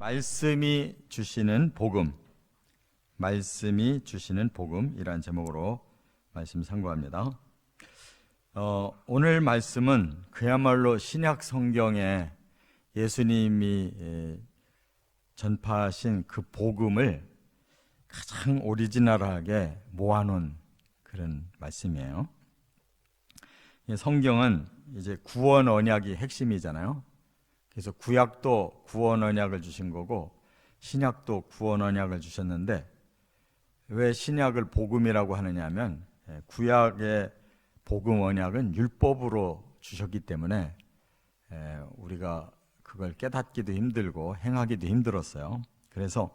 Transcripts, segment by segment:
말씀이 주시는 복음, 말씀이 주시는 복음이란 제목으로 말씀 상고합니다. 오늘 말씀은 그야말로 신약 성경에 예수님이 전파하신 그 복음을 가장 오리지널하게 모아놓은 그런 말씀이에요. 성경은 이제 구원 언약이 핵심이잖아요. 그래서 구약도 구원 언약을 주신 거고 신약도 구원 언약을 주셨는데, 왜 신약을 복음이라고 하느냐 하면 구약의 복음 언약은 율법으로 주셨기 때문에 우리가 그걸 깨닫기도 힘들고 행하기도 힘들었어요. 그래서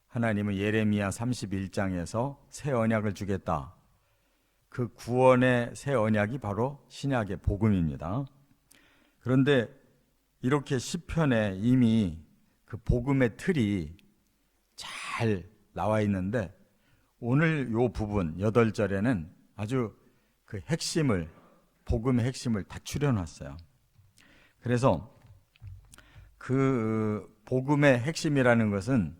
하나님은 예레미야 31장에서 새 언약을 주겠다. 그 구원의 새 언약이 바로 신약의 복음입니다. 그런데 이렇게 시편에 이미 그 복음의 틀이 잘 나와 있는데, 오늘 요 부분 8절에는 아주 그 핵심을, 복음의 핵심을 다 추려놨어요. 그래서 그 복음의 핵심이라는 것은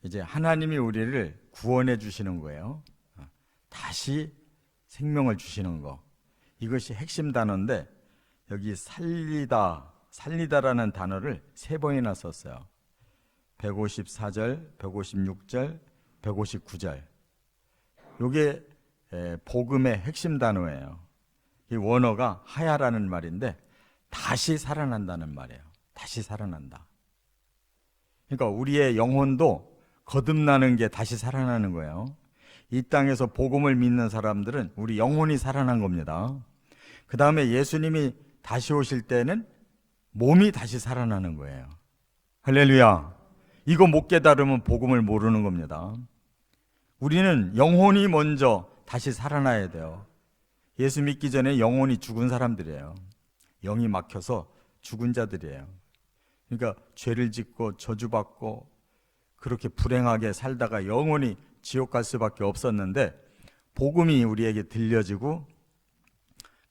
이제 하나님이 우리를 구원해 주시는 거예요. 다시 생명을 주시는 거, 이것이 핵심 단어인데, 여기 살리다라는 단어를 3번이나 썼어요. 154절, 156절, 159절. 이게 복음의 핵심 단어예요. 이 원어가 하야라는 말인데 다시 살아난다는 말이에요. 다시 살아난다. 그러니까 우리의 영혼도 거듭나는 게 다시 살아나는 거예요. 이 땅에서 복음을 믿는 사람들은 우리 영혼이 살아난 겁니다. 그 다음에 예수님이 다시 오실 때는 몸이 다시 살아나는 거예요. 할렐루야. 이거 못 깨달으면 복음을 모르는 겁니다. 우리는 영혼이 먼저 다시 살아나야 돼요. 예수 믿기 전에 영혼이 죽은 사람들이에요. 영이 막혀서 죽은 자들이에요. 그러니까 죄를 짓고 저주받고 그렇게 불행하게 살다가 영원히 지옥 갈 수밖에 없었는데, 복음이 우리에게 들려지고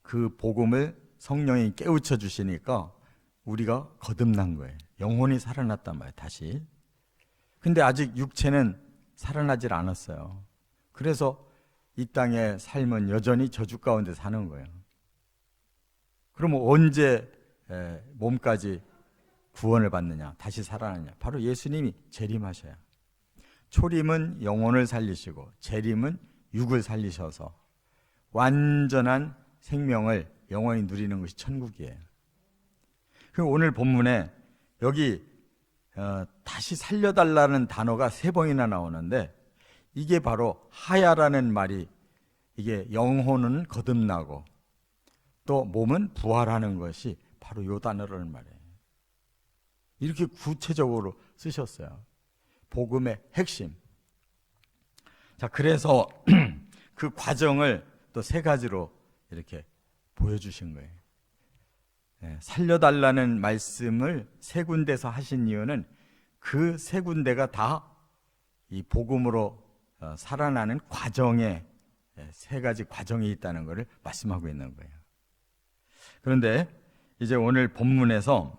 그 복음을 성령이 깨우쳐 주시니까 우리가 거듭난 거예요. 영혼이 살아났단 말이에요, 다시. 근데 아직 육체는 살아나질 않았어요. 그래서 이 땅의 삶은 여전히 저주 가운데 사는 거예요. 그러면 언제 몸까지 구원을 받느냐, 다시 살아나냐? 바로 예수님이 재림하셔야. 초림은 영혼을 살리시고 재림은 육을 살리셔서 완전한 생명을 영원히 누리는 것이 천국이에요. 오늘 본문에 여기 다시 살려달라는 단어가 3번이나 나오는데, 이게 바로 하야라는 말이, 이게 영혼은 거듭나고 또 몸은 부활하는 것이 바로 이 단어라는 말이에요. 이렇게 구체적으로 쓰셨어요. 복음의 핵심. 자, 그래서 그 과정을 또 3가지로 이렇게 보여주신 거예요. 살려달라는 말씀을 3군데서 하신 이유는 그 3군데가 다 이 복음으로 살아나는 과정에 3가지 과정이 있다는 것을 말씀하고 있는 거예요. 그런데 이제 오늘 본문에서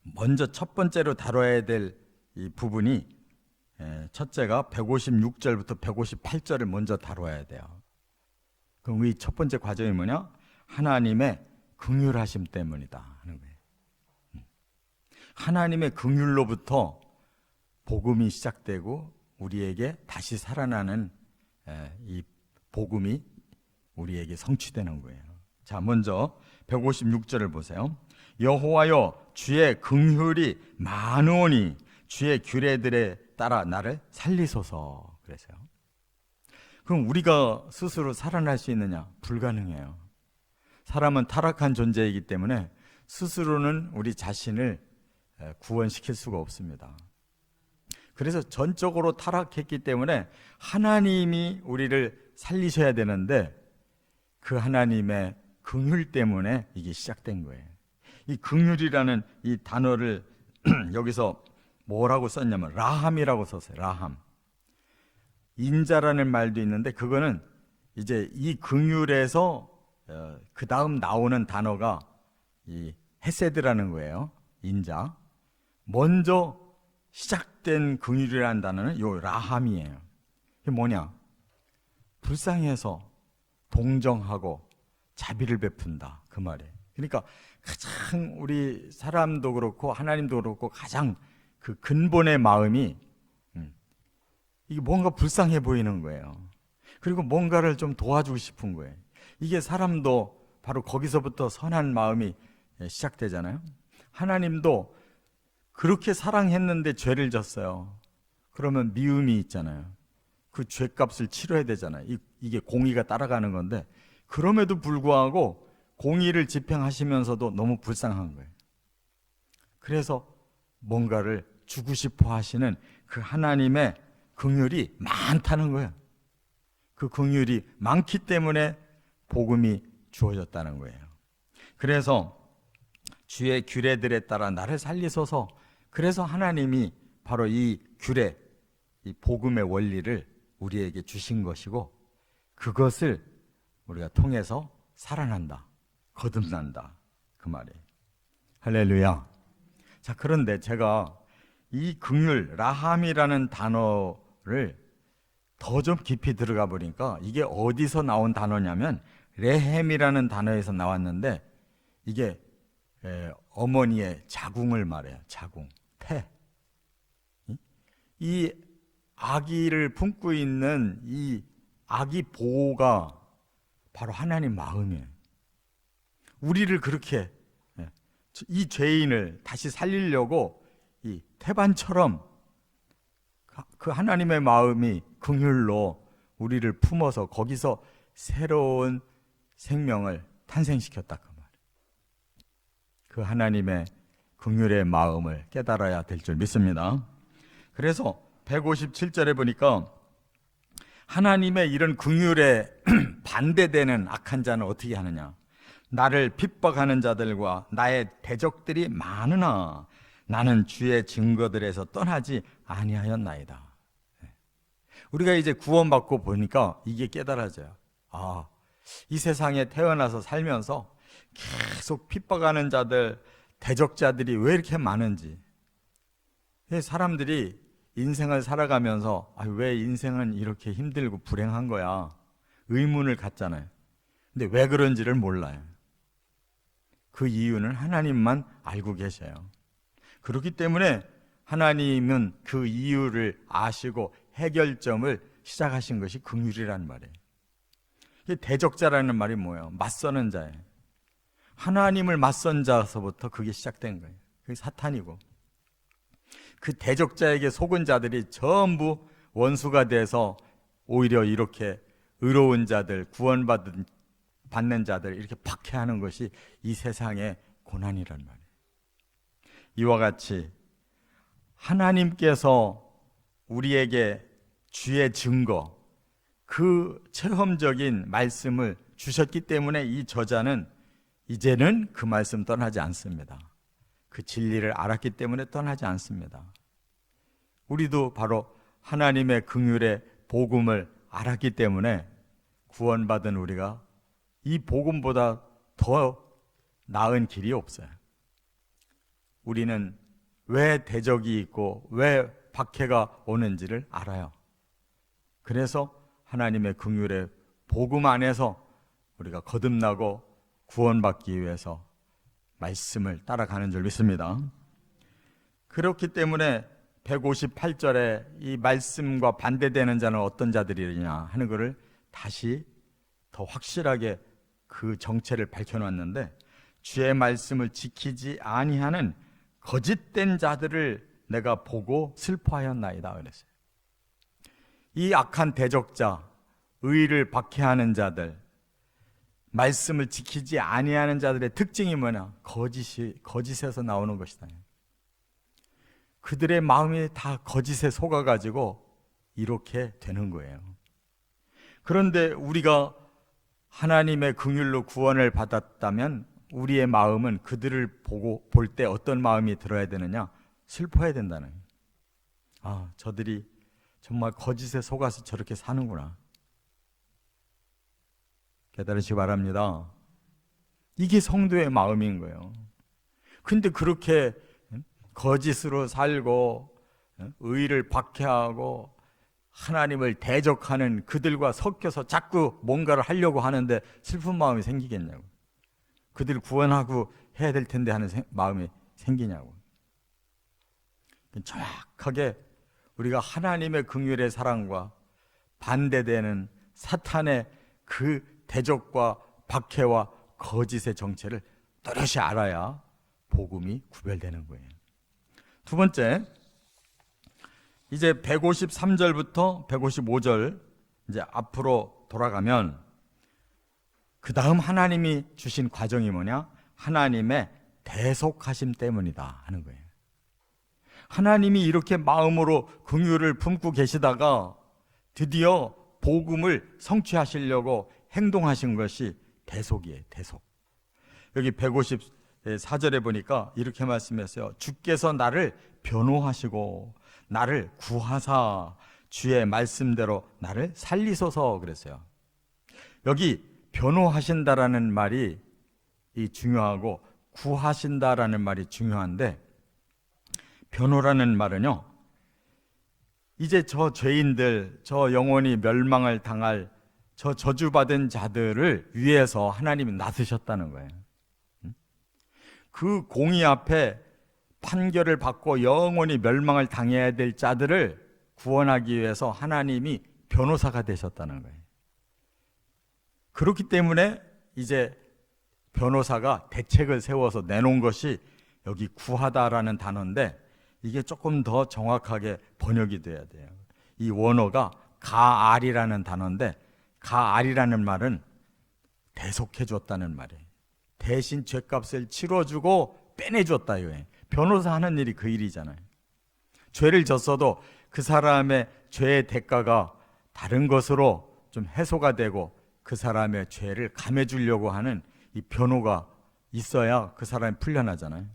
먼저 첫 번째로 다뤄야 될 이 부분이, 첫째가 156절부터 158절을 먼저 다뤄야 돼요. 그럼 이 첫 번째 과정이 뭐냐? 하나님의 긍휼하심 때문이다 하는 거예요. 하나님의 긍휼로부터 복음이 시작되고 우리에게 다시 살아나는 이 복음이 우리에게 성취되는 거예요. 자, 먼저 156절을 보세요. 여호와여, 주의 긍휼이 많으오니 주의 규례들에 따라 나를 살리소서. 그래서요. 그럼 우리가 스스로 살아날 수 있느냐? 불가능해요. 사람은 타락한 존재이기 때문에 스스로는 우리 자신을 구원시킬 수가 없습니다. 그래서 전적으로 타락했기 때문에 하나님이 우리를 살리셔야 되는데, 그 하나님의 긍휼 때문에 이게 시작된 거예요. 이 긍휼이라는 이 단어를 여기서 뭐라고 썼냐면 라함이라고 썼어요. 라함. 인자라는 말도 있는데, 그거는 이제 이 긍휼에서 그 다음 나오는 단어가 이 헤세드라는 거예요. 인자. 먼저 시작된 긍휼이라는 단어는 요 라함이에요. 이게 뭐냐? 불쌍해서 동정하고 자비를 베푼다, 그 말이에요. 그러니까 가장 우리 사람도 그렇고 하나님도 그렇고 가장 그 근본의 마음이 이게 뭔가 불쌍해 보이는 거예요. 그리고 뭔가를 좀 도와주고 싶은 거예요. 이게 사람도 바로 거기서부터 선한 마음이 시작되잖아요. 하나님도 그렇게 사랑했는데 죄를 졌어요. 그러면 미움이 있잖아요. 그 죄값을 치러야 되잖아요. 이게 공의가 따라가는 건데, 그럼에도 불구하고 공의를 집행하시면서도 너무 불쌍한 거예요. 그래서 뭔가를 주고 싶어 하시는 그 하나님의 긍휼이 많다는 거예요. 그 긍휼이 많기 때문에 복음이 주어졌다는 거예요. 그래서 주의 규례들에 따라 나를 살리소서. 그래서 하나님이 바로 이 규례, 이 복음의 원리를 우리에게 주신 것이고, 그것을 우리가 통해서 살아난다, 거듭난다, 그 말이에요. 할렐루야. 자, 그런데 제가 이 긍휼, 라함이라는 단어를 더 좀 깊이 들어가 보니까 이게 어디서 나온 단어냐면 레헴이라는 단어에서 나왔는데, 이게 어머니의 자궁을 말해요. 자궁, 태. 이 아기를 품고 있는 이 아기 보호가 바로 하나님 마음이에요. 우리를 그렇게, 이 죄인을 다시 살리려고 이 태반처럼 그 하나님의 마음이 긍휼로 우리를 품어서 거기서 새로운 생명을 탄생시켰다, 그 말이에요. 그 하나님의 긍휼의 마음을 깨달아야 될 줄 믿습니다. 그래서 157절에 보니까 하나님의 이런 긍휼에 반대되는 악한 자는 어떻게 하느냐? 나를 핍박하는 자들과 나의 대적들이 많으나 나는 주의 증거들에서 떠나지 아니하였나이다. 우리가 이제 구원받고 보니까 이게 깨달아져요. 아, 이 세상에 태어나서 살면서 계속 핍박하는 자들, 대적자들이 왜 이렇게 많은지. 사람들이 인생을 살아가면서 왜 인생은 이렇게 힘들고 불행한 거야? 의문을 갖잖아요. 근데 왜 그런지를 몰라요. 그 이유는 하나님만 알고 계셔요. 그렇기 때문에 하나님은 그 이유를 아시고 해결점을 시작하신 것이 긍휼이라는 말이에요. 대적자라는 말이 뭐예요? 맞서는 자예요. 하나님을 맞선 자서부터 그게 시작된 거예요. 그게 사탄이고, 그 대적자에게 속은 자들이 전부 원수가 돼서 오히려 이렇게 의로운 자들, 받는 자들 이렇게 박해하는 것이 이 세상의 고난이란 말이에요. 이와 같이 하나님께서 우리에게 주의 증거, 그 체험적인 말씀을 주셨기 때문에 이 저자는 이제는 그 말씀 떠나지 않습니다. 그 진리를 알았기 때문에 떠나지 않습니다. 우리도 바로 하나님의 긍휼의 복음을 알았기 때문에 구원받은 우리가 이 복음보다 더 나은 길이 없어요. 우리는 왜 대적이 있고 왜 박해가 오는지를 알아요. 그래서 하나님의 긍휼의 복음 안에서 우리가 거듭나고 구원받기 위해서 말씀을 따라가는 줄 믿습니다. 그렇기 때문에 158절에 이 말씀과 반대되는 자는 어떤 자들이냐 하는 것을 다시 더 확실하게 그 정체를 밝혀놨는데, 주의 말씀을 지키지 아니하는 거짓된 자들을 내가 보고 슬퍼하였나이다 그랬어요. 이 악한 대적자, 의를 박해하는 자들, 말씀을 지키지 아니하는 자들의 특징이 뭐냐? 거짓에서 나오는 것이다. 그들의 마음이 다 거짓에 속아가지고 이렇게 되는 거예요. 그런데 우리가 하나님의 긍휼로 구원을 받았다면 우리의 마음은 그들을 볼 때 어떤 마음이 들어야 되느냐? 슬퍼야 된다는 거예요. 저들이 정말 거짓에 속아서 저렇게 사는구나. 깨달으시기 바랍니다. 이게 성도의 마음인 거예요. 근데 그렇게 거짓으로 살고 의를 박해하고 하나님을 대적하는 그들과 섞여서 자꾸 뭔가를 하려고 하는데 슬픈 마음이 생기겠냐고. 그들 구원하고 해야 될 텐데 하는 마음이 생기냐고. 정확하게 우리가 하나님의 긍휼의 사랑과 반대되는 사탄의 그 대적과 박해와 거짓의 정체를 또렷이 알아야 복음이 구별되는 거예요. 두 번째, 이제 153절부터 155절 이제 앞으로 돌아가면 그 다음 하나님이 주신 과정이 뭐냐? 하나님의 대속하심 때문이다 하는 거예요. 하나님이 이렇게 마음으로 긍휼을 품고 계시다가 드디어 복음을 성취하시려고 행동하신 것이 대속이에요. 대속. 여기 154절에 보니까 이렇게 말씀했어요. 주께서 나를 변호하시고 나를 구하사 주의 말씀대로 나를 살리소서 그랬어요. 여기 변호하신다라는 말이 중요하고 구하신다라는 말이 중요한데, 변호라는 말은요, 이제 저 죄인들, 저 영원히 멸망을 당할 저 저주받은 자들을 위해서 하나님이 나서셨다는 거예요. 그 공의 앞에 판결을 받고 영원히 멸망을 당해야 될 자들을 구원하기 위해서 하나님이 변호사가 되셨다는 거예요. 그렇기 때문에 이제 변호사가 대책을 세워서 내놓은 것이 여기 구하다라는 단어인데, 이게 조금 더 정확하게 번역이 돼야 돼요. 이 원어가 가알이라는 단어인데, 가알이라는 말은 대속해 줬다는 말이에요. 대신 죄값을 치러주고 빼내줬다 이거예요. 변호사 하는 일이 그 일이잖아요. 죄를 졌어도 그 사람의 죄의 대가가 다른 것으로 좀 해소가 되고 그 사람의 죄를 감해주려고 하는 이 변호가 있어야 그 사람이 풀려나잖아요.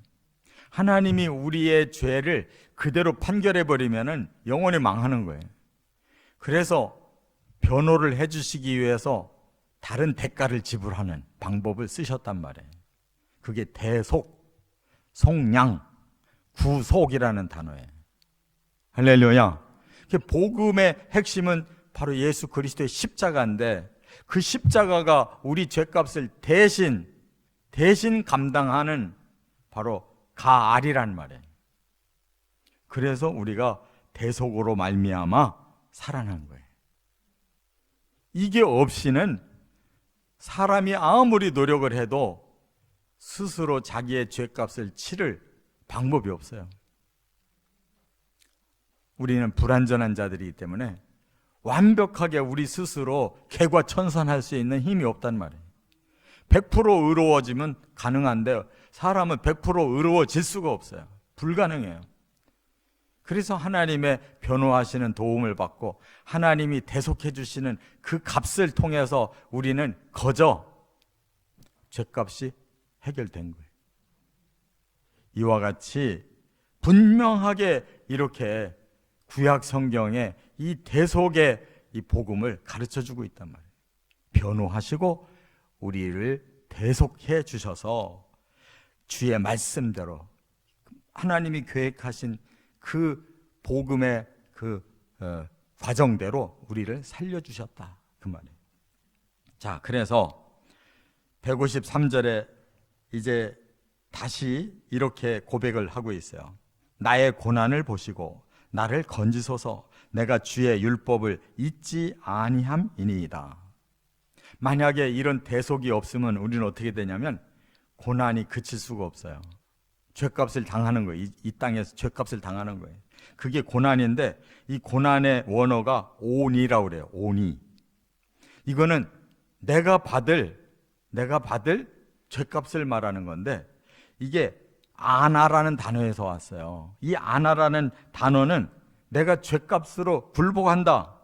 하나님이 우리의 죄를 그대로 판결해버리면 영원히 망하는 거예요. 그래서 변호를 해주시기 위해서 다른 대가를 지불하는 방법을 쓰셨단 말이에요. 그게 대속, 속량, 구속이라는 단어예요. 할렐루야. 복음의 핵심은 바로 예수 그리스도의 십자가인데, 그 십자가가 우리 죄값을 대신 감당하는 바로 가알이란 말이에요. 그래서 우리가 대속으로 말미암아 살아난 거예요. 이게 없이는 사람이 아무리 노력을 해도 스스로 자기의 죄값을 치를 방법이 없어요. 우리는 불완전한 자들이기 때문에 완벽하게 우리 스스로 개과천선할 수 있는 힘이 없단 말이에요. 100% 의로워지면 가능한데 사람은 100% 의로워질 수가 없어요. 불가능해요. 그래서 하나님의 변호하시는 도움을 받고 하나님이 대속해 주시는 그 값을 통해서 우리는 거저 죄값이 해결된 거예요. 이와 같이 분명하게 이렇게 구약 성경에 이 대속의 이 복음을 가르쳐 주고 있단 말이에요. 변호하시고 우리를 대속해 주셔서 주의 말씀대로 하나님이 계획하신 그 복음의 그 과정대로 우리를 살려주셨다 그 말이에요. 자, 그래서 153절에 이제 다시 이렇게 고백을 하고 있어요. 나의 고난을 보시고 나를 건지소서. 내가 주의 율법을 잊지 아니함이니이다. 만약에 이런 대속이 없으면 우리는 어떻게 되냐면 고난이 그칠 수가 없어요. 죄값을 당하는 거예요. 이 땅에서 죄값을 당하는 거예요. 그게 고난인데 이 고난의 원어가 오니라고 그래요. 오니. 이거는 내가 받을 죄값을 말하는 건데 이게 아나라는 단어에서 왔어요. 이 아나라는 단어는 내가 죄값으로 굴복한다.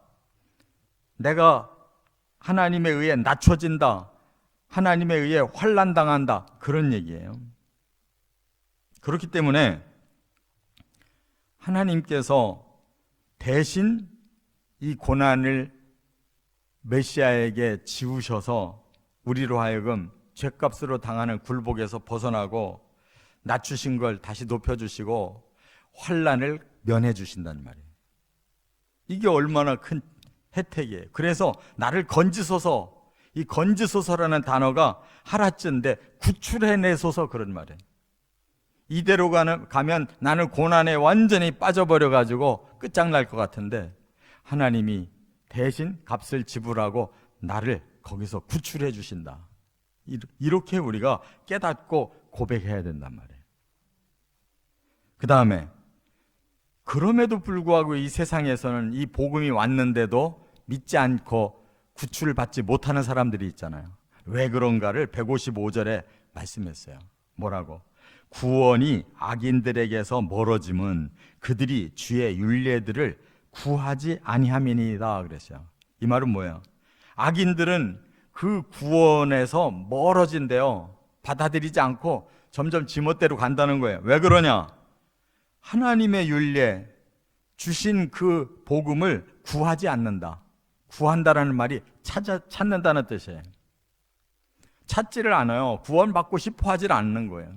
내가 하나님에 의해 낮춰진다. 하나님에 의해 환난당한다. 그런 얘기예요. 그렇기 때문에 하나님께서 대신 이 고난을 메시아에게 지우셔서 우리로 하여금 죄값으로 당하는 굴복에서 벗어나고 낮추신 걸 다시 높여주시고 환난을 면해 주신다는 말이에요. 이게 얼마나 큰 혜택이에요. 그래서 나를 건지소서, 이 건지소서라는 단어가 하라쯤인데 구출해내소서 그런 말이에요. 이대로 가면 나는 고난에 완전히 빠져버려가지고 끝장날 것 같은데 하나님이 대신 값을 지불하고 나를 거기서 구출해 주신다. 이렇게 우리가 깨닫고 고백해야 된단 말이에요. 그 다음에 그럼에도 불구하고 이 세상에서는 이 복음이 왔는데도 믿지 않고 구출을 받지 못하는 사람들이 있잖아요. 왜 그런가를 155절에 말씀했어요. 뭐라고? 구원이 악인들에게서 멀어짐은 그들이 주의 율례들을 구하지 아니함이니이다 그랬어요. 이 말은 뭐예요? 악인들은 그 구원에서 멀어진대요. 받아들이지 않고 점점 지멋대로 간다는 거예요. 왜 그러냐? 하나님의 율례 주신 그 복음을 구하지 않는다. 구한다라는 말이 찾는다는 뜻이에요. 찾지를 않아요. 구원받고 싶어 하질 않는 거예요.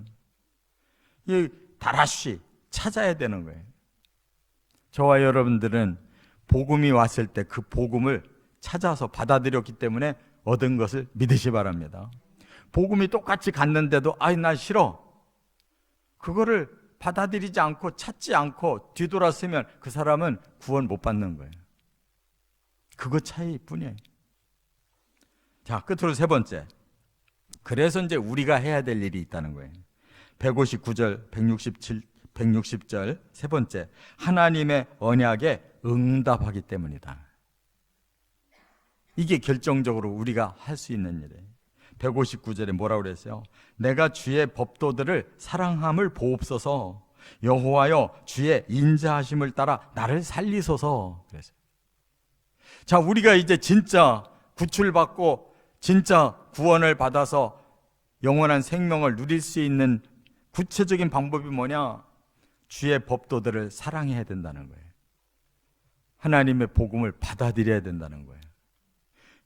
이 다라쉬 찾아야 되는 거예요. 저와 여러분들은 복음이 왔을 때 그 복음을 찾아서 받아들였기 때문에 얻은 것을 믿으시 바랍니다. 복음이 똑같이 갔는데도 아이 나 싫어. 그거를 받아들이지 않고 찾지 않고 뒤돌았으면 그 사람은 구원 못 받는 거예요. 그거 차이뿐이에요. 자, 끝으로 세 번째. 그래서 이제 우리가 해야 될 일이 있다는 거예요. 159절, 160절 세 번째. 하나님의 언약에 응답하기 때문이다. 이게 결정적으로 우리가 할 수 있는 일이에요. 159절에 뭐라고 그랬어요? 내가 주의 법도들을 사랑함을 보옵소서. 여호와여 주의 인자하심을 따라 나를 살리소서. 그랬어요. 자, 우리가 이제 진짜 구출받고 진짜 구원을 받아서 영원한 생명을 누릴 수 있는 구체적인 방법이 뭐냐? 주의 법도들을 사랑해야 된다는 거예요. 하나님의 복음을 받아들여야 된다는 거예요.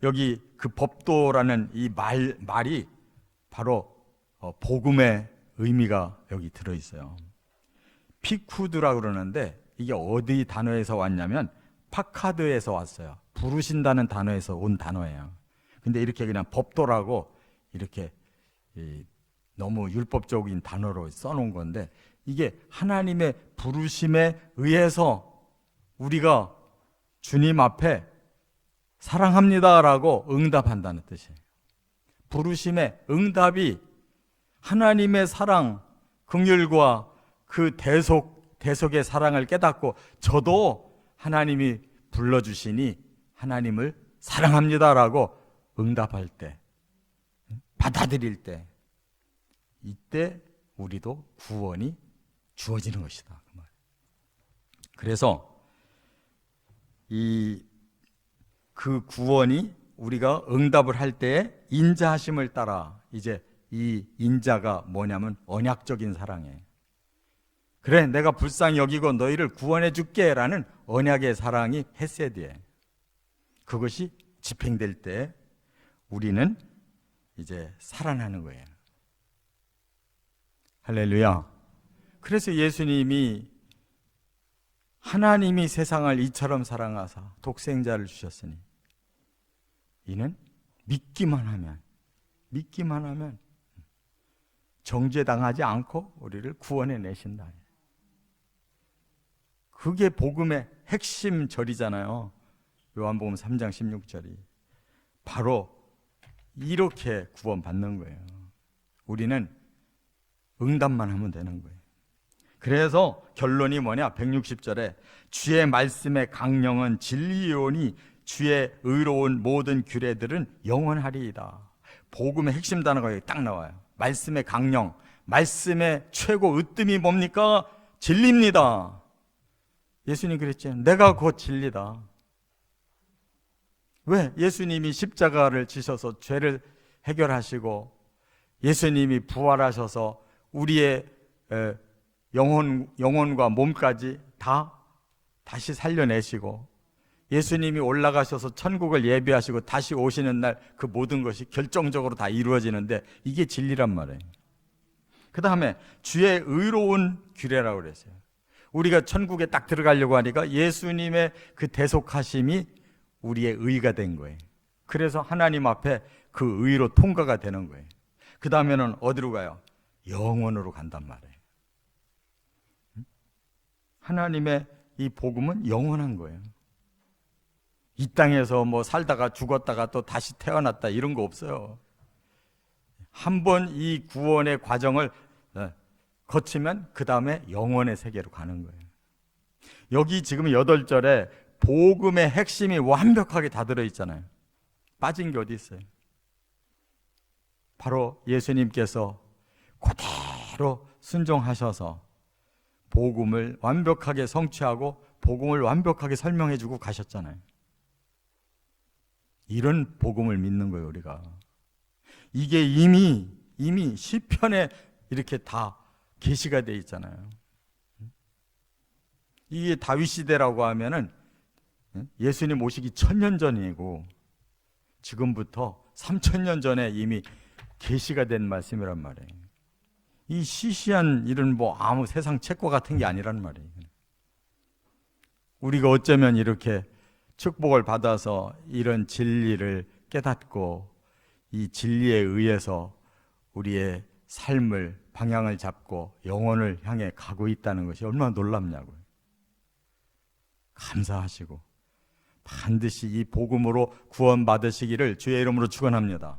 여기 그 법도라는 이 말이 바로 복음의 의미가 여기 들어있어요. 피쿠드라고 그러는데 이게 어디 단어에서 왔냐면 파카드에서 왔어요. 부르신다는 단어에서 온 단어예요. 근데 이렇게 그냥 법도라고 이렇게 너무 율법적인 단어로 써놓은 건데 이게 하나님의 부르심에 의해서 우리가 주님 앞에 사랑합니다라고 응답한다는 뜻이에요. 부르심의 응답이 하나님의 사랑, 긍휼과 그 대속의 사랑을 깨닫고 저도 하나님이 불러주시니 하나님을 사랑합니다라고 응답할 때, 받아들일 때, 이때 우리도 구원이 주어지는 것이다. 그래서 그 구원이 우리가 응답을 할 때에 인자하심을 따라 이제 이 인자가 뭐냐면 언약적인 사랑이에요. 그래 내가 불쌍히 여기고 너희를 구원해 줄게 라는 언약의 사랑이 헤세드예요. 그것이 집행될 때 우리는 이제 살아나는 거예요. 할렐루야. 그래서 예수님이 하나님이 세상을 이처럼 사랑하사 독생자를 주셨으니 이는 믿기만 하면 정죄당하지 않고 우리를 구원해 내신다. 그게 복음의 핵심 절이잖아요. 요한복음 3장 16절이 바로 이렇게 구원받는 거예요. 우리는 응답만 하면 되는 거예요. 그래서 결론이 뭐냐? 160절에 주의 말씀의 강령은 진리요니 주의 의로운 모든 규례들은 영원하리이다. 복음의 핵심 단어가 여기 딱 나와요. 말씀의 강령, 말씀의 최고 으뜸이 뭡니까? 진리입니다. 예수님 그랬죠. 내가 곧 진리다. 왜? 예수님이 십자가를 지셔서 죄를 해결하시고 예수님이 부활하셔서 우리의 영혼과 몸까지 다시 살려내시고 예수님이 올라가셔서 천국을 예비하시고 다시 오시는 날 그 모든 것이 결정적으로 다 이루어지는데 이게 진리란 말이에요. 그 다음에 주의 의로운 규례라고 그랬어요. 우리가 천국에 딱 들어가려고 하니까 예수님의 그 대속하심이 우리의 의가 된 거예요. 그래서 하나님 앞에 그 의로 통과가 되는 거예요. 그 다음에는 어디로 가요? 영원으로 간단 말이에요. 하나님의 이 복음은 영원한 거예요. 이 땅에서 뭐 살다가 죽었다가 또 다시 태어났다 이런 거 없어요. 한번 이 구원의 과정을 거치면 그 다음에 영원의 세계로 가는 거예요. 여기 지금 8절에 복음의 핵심이 완벽하게 다 들어있잖아요. 빠진 게 어디 있어요? 바로 예수님께서 그대로 순종하셔서 복음을 완벽하게 성취하고 복음을 완벽하게 설명해주고 가셨잖아요. 이런 복음을 믿는 거예요, 우리가. 이게 이미 시편에 이렇게 다 계시가 돼 있잖아요. 이게 다윗 시대라고 하면은 예수님 오시기 1000년 전이고 지금부터 3000년 전에 이미 계시가 된 말씀이란 말이에요. 이 시시한 일은 뭐 아무 세상 책과 같은 게 아니란 말이에요. 우리가 어쩌면 이렇게 축복을 받아서 이런 진리를 깨닫고 이 진리에 의해서 우리의 삶을 방향을 잡고 영혼을 향해 가고 있다는 것이 얼마나 놀랍냐고요. 감사하시고 반드시 이 복음으로 구원 받으시기를 주의 이름으로 축원합니다.